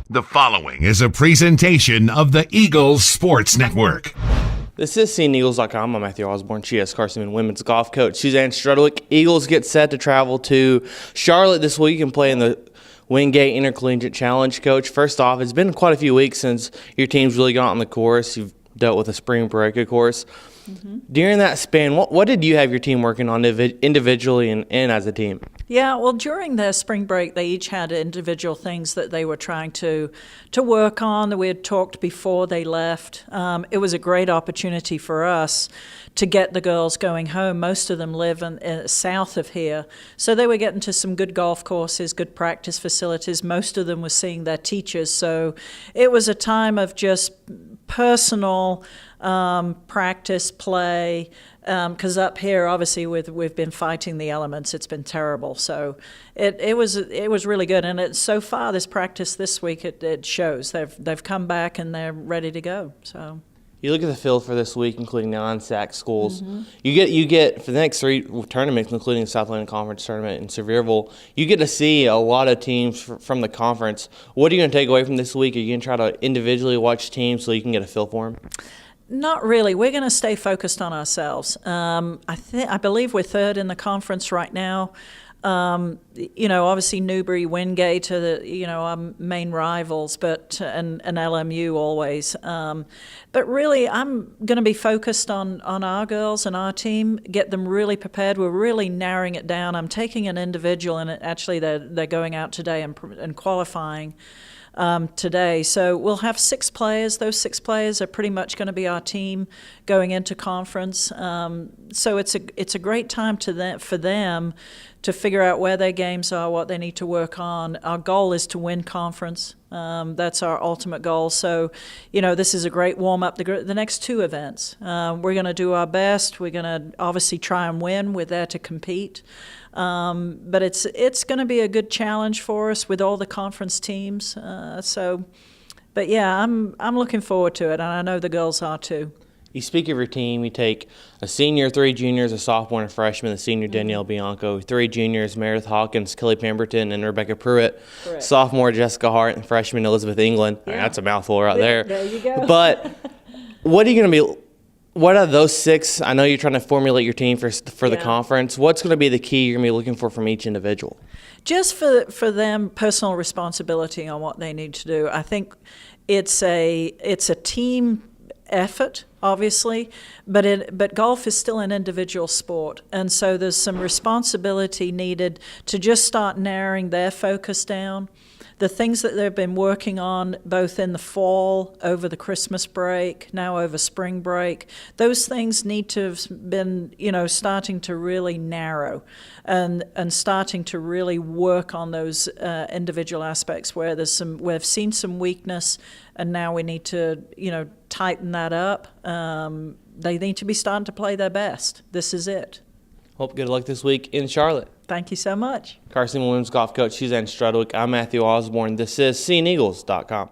The following is a presentation of the Eagles Sports Network. This is SeeingEagles.com. I'm Matthew Osborne. She is Carson-Newman women's golf coach Suzanne Strudwick. Eagles get set to travel to Charlotte this week and play in the Wingate Intercollegiate Challenge. Coach, first off, it's been quite a few weeks since your team's really got on the course. You've dealt with a spring break, of course. During that span, what did you have your team working on individually and as a team? Yeah, well, during their spring break, they each had individual things that they were trying to work on that we had talked before they left. It was a great opportunity for us to get the girls going home. Most of them live south of here, so they were getting to some good golf courses, good practice facilities. Most of them were seeing their teachers, so it was a time of just personal practice, play, because up here, obviously, we've been fighting the elements. It's been terrible. So it was really good. And so far, this practice this week, it shows. They've come back and they're ready to go. So you look at the field for this week, including the on-SAC schools. You get for the next three tournaments, including the South Atlantic Conference tournament in Sevierville, you get to see a lot of teams from the conference. What are you going to take away from this week? Are you going to try to individually watch teams so you can get a feel for them? Not really. We're going to stay focused on ourselves. I believe we're third in the conference right now. Obviously Newbury, Wingate are our main rivals, but and LMU always. But really, I'm going to be focused on our girls and our team, get them really prepared. We're really narrowing it down. I'm taking an individual, and actually they're going out today and qualifying today. So we'll have 6 players. Those 6 players are pretty much going to be our team going into conference. So it's a great time for them to figure out where their games are, what they need to work on. Our goal is to win conference. That's our ultimate goal. So, this is a great warm-up. The next 2 events, we're going to do our best. We're going to obviously try and win. We're there to compete. But it's going to be a good challenge for us with all the conference teams. But yeah, I'm looking forward to it, and I know the girls are too. You speak of your team. You take a senior, 3 juniors, a sophomore, and a freshman. The senior Danielle Bianco, 3 juniors, Meredith Hawkins, Kelly Pemberton, and Rebecca Pruitt. Correct. Sophomore Jessica Hart, and freshman Elizabeth England. Yeah. I mean, that's a mouthful right there. There you go. But what are you going to be? What are those 6? I know you're trying to formulate your team for the conference. What's going to be the key you're going to be looking for from each individual? Just for them, personal responsibility on what they need to do. I think it's a team effort, obviously, but golf is still an individual sport, and so there's some responsibility needed to just start narrowing their focus down. The things that they've been working on both in the fall, over the Christmas break, now over spring break, those things need to have been, starting to really narrow and starting to really work on those individual aspects where we've seen some weakness, and now we need to, tighten that up. They need to be starting to play their best. This is it. Well, good luck this week in Charlotte. Thank you so much. Carson-Newman women's golf coach Suzanne Strudwick. I'm Matthew Osborne. This is SeeingEagles.com.